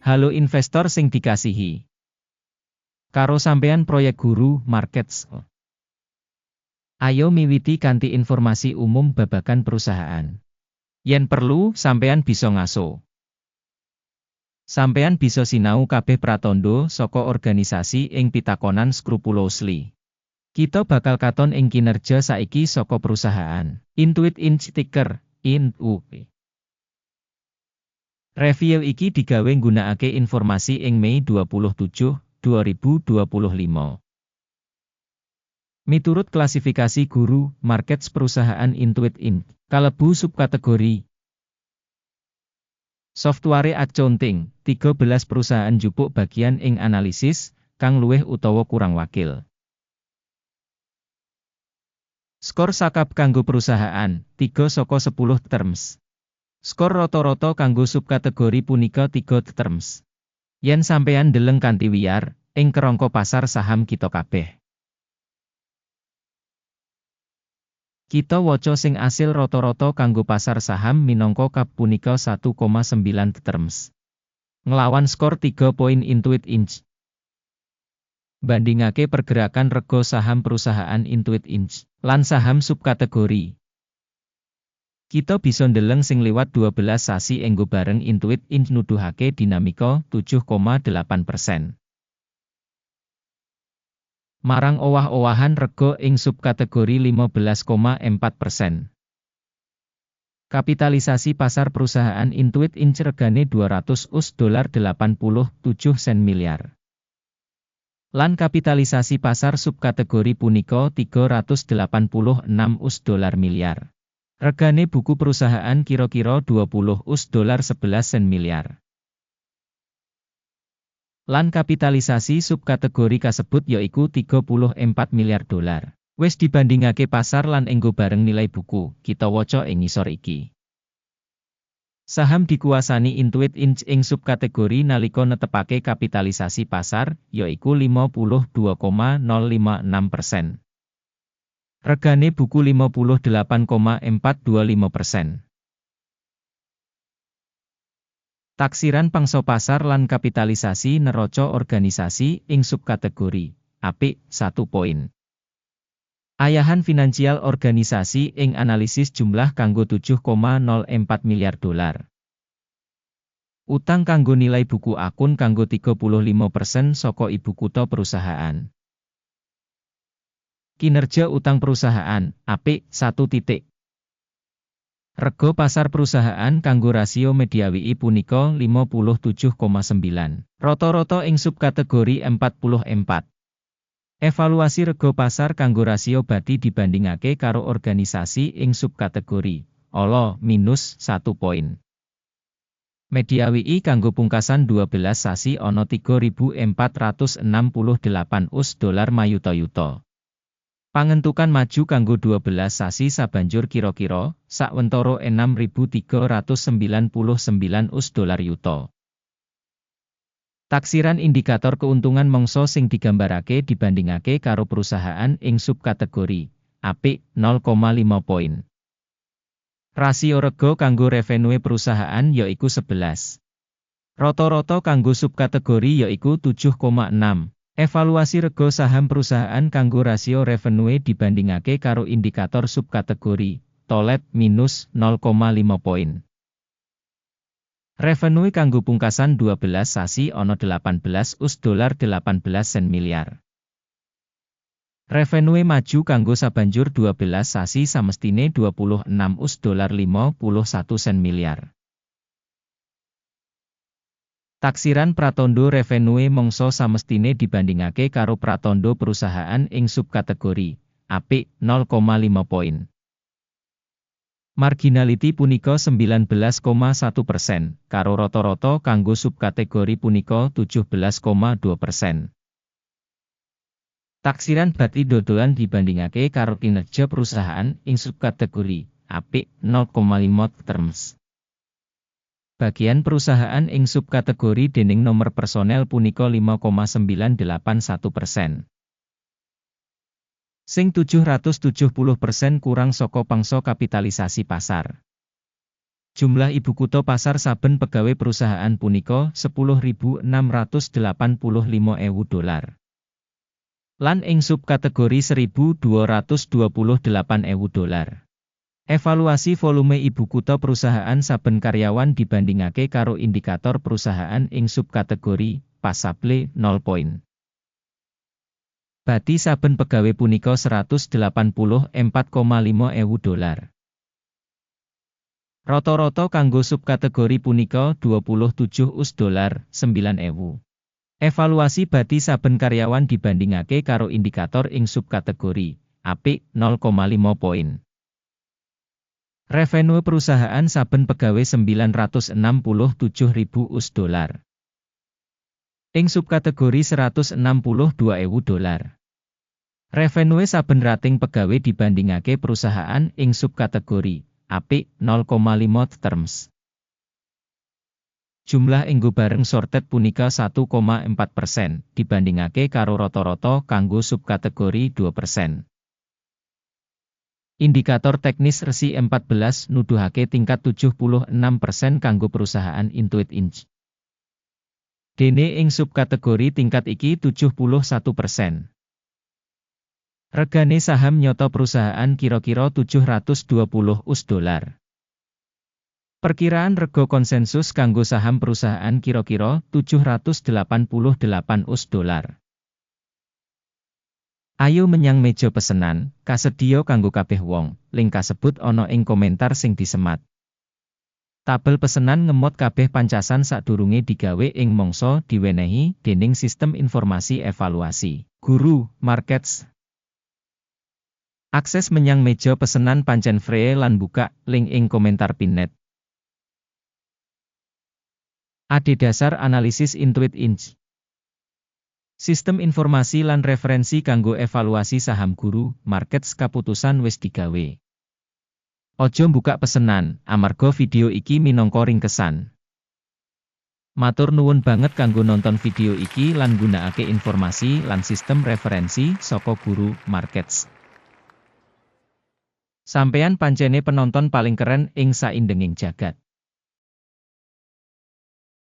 Halo investor sing dikasihi. Karo sampean proyek Guru Markets. Ayo miwiti kanthi informasi umum babagan perusahaan. Yen perlu, sampean bisa ngaso. Sampean bisa sinau kabeh pratandha saka organisasi ing pitakonan scrupulously. Kita bakal katon ing kinerja saiki saka perusahaan. Intuit Inc ticker INTU. Review iki digawe nggunakake informasi ing Mei 27, 2025. Miturut klasifikasi Guru Markets perusahaan Intuit Inc. kalebu subkategori software accounting, 13 perusahaan jupuk bagian ing analisis, kang luwih utawa kurang wakil. Skor sakab kanggo perusahaan, 3 saka 10 terms. Skor rata-rata kanggo subkategori punika 3 terms. Yen sampeyan deleng kanthi wiyar, ing kerangka pasar saham kita kabeh. Kita waca sing asil rata-rata kanggo pasar saham minangka kap punika 1,9 terms. Nglawan skor 3 poin Intuit Inc. Bandingake pergerakan rega saham perusahaan Intuit Inc. lan saham subkategori. Kita bisa ndeleng sing liwat 12 sasi enggo bareng Intuit Inc nuduhake dinamika 7,8%. Marang owah-owahan rega ing subkategori 15,4%. Kapitalisasi pasar perusahaan Intuit Inc regane $200 miliar. Lan kapitalisasi pasar subkategori punika $386 miliar. Regane buku perusahaan kira-kira $20 miliar. Lan kapitalisasi subkategori kasebut yaiku $34 miliar. Wis dibandingake pasar lan enggo bareng nilai buku, kita waca ing ngisor iki. Saham dikuasani Intuit Inc ing subkategori nalika netepake kapitalisasi pasar, yaiku 52,056%. Regane buku 58,425%. Taksiran pangsa pasar lan kapitalisasi neraca organisasi ing subkategori apik 1 poin. Ayahan finansial organisasi ing analisis jumlah kanggo $7,04 miliar. Utang kanggo nilai buku akun kanggo 35% saka ibu kutha perusahaan. Kinerja utang perusahaan, apik, 1 titik. Rega pasar perusahaan kanggo rasio media WI punika 57,9. Rata-rata ing subkategori 44. Evaluasi rega pasar kanggo rasio bati dibandingake karo organisasi ing subkategori, ala, minus 1 poin. Media WI kanggo pungkasan 12 sasi ana $3.468 mayuta-yuta. Pangentukan maju kanggo 12 sasi sabanjur kira-kira sawentara $6.399 yuta. Taksiran indikator keuntungan mangsa sing digambarake dibandingake karo perusahaan ing subkategori apik 0,5 poin. Rasio rega kanggo revenue perusahaan yaiku 11. Rata-rata kanggo subkategori yaiku 7,6. Evaluasi rega saham perusahaan kanggo rasio revenue dibandingake karo indikator subkategori, tolet minus 0,5 poin. Revenue kanggo pungkasan 12 sasi ana $18 miliar. Revenue maju kanggo sabanjur 12 sasi samestine $26 miliar. Taksiran pratandha revenue mangsa samestine dibandingake karo pratandha perusahaan ing subkategori apik 0,5 poin. Marginality punika 19,1%, karo rata-rata kanggo subkategori punika 17,2%. Taksiran bati dodolan dibandingake karo kinerja perusahaan ing subkategori apik 0,5 terms. Bagian perusahaan ing subkategori dening nomor personel punika 5,981%. Sing 770% kurang saka pangsa kapitalisasi pasar. Jumlah ibu kutha pasar saben pegawai perusahaan punika $10.685.000. Lan ing subkategori $1.228.000. Evaluasi volume ibu kutha perusahaan saben karyawan dibandingake karo indikator perusahaan ing subkategori Pasable 0 poin. Bati saben pegawai punika $184.500.000. Rata-rata kanggo subkategori punika $27.9.000. Evaluasi bati saben karyawan dibandingake karo indikator ing subkategori apik 0,5 poin. Revenue perusahaan saben pegawai $967.000. Ing subkategori $162.000. Revenue saben rating pegawai dibandingake perusahaan ing subkategori apik 0,5 terms. Jumlah enggo bareng sorted punika 1,4% dibandingake karo rata-rata kanggo subkategori 2%. Indikator teknis resi 14 nuduhake tingkat 76% kanggo perusahaan Intuit Inc. Dene ing subkategori tingkat iki 71%. Regane saham nyoto perusahaan kira-kira $720. Perkiraan rega konsensus kanggo saham perusahaan kira-kira $788. Ayo menyang meja pesenan, kasedia kanggo kabeh wong, link kasebut ana ing komentar sing disemat. Tabel pesenan ngemot kabeh pancasan sadurunge digawe ing mangsa diwenehi dening sistem informasi evaluasi Guru Markets. Akses menyang meja pesenan pancen free lan buka, link ing komentar pinnet. Adhedhasar analisis Intuit Inc. Sistem informasi lan referensi kanggo evaluasi saham Guru Markets kaputusan wis digawe. Ojo buka pesenan, amarga video iki minangka ringkesan. Matur nuwun banget kanggo nonton video iki lan gunakake informasi lan sistem referensi saka Guru Markets. Sampeyan pancene penonton paling keren ing saindenging jagat.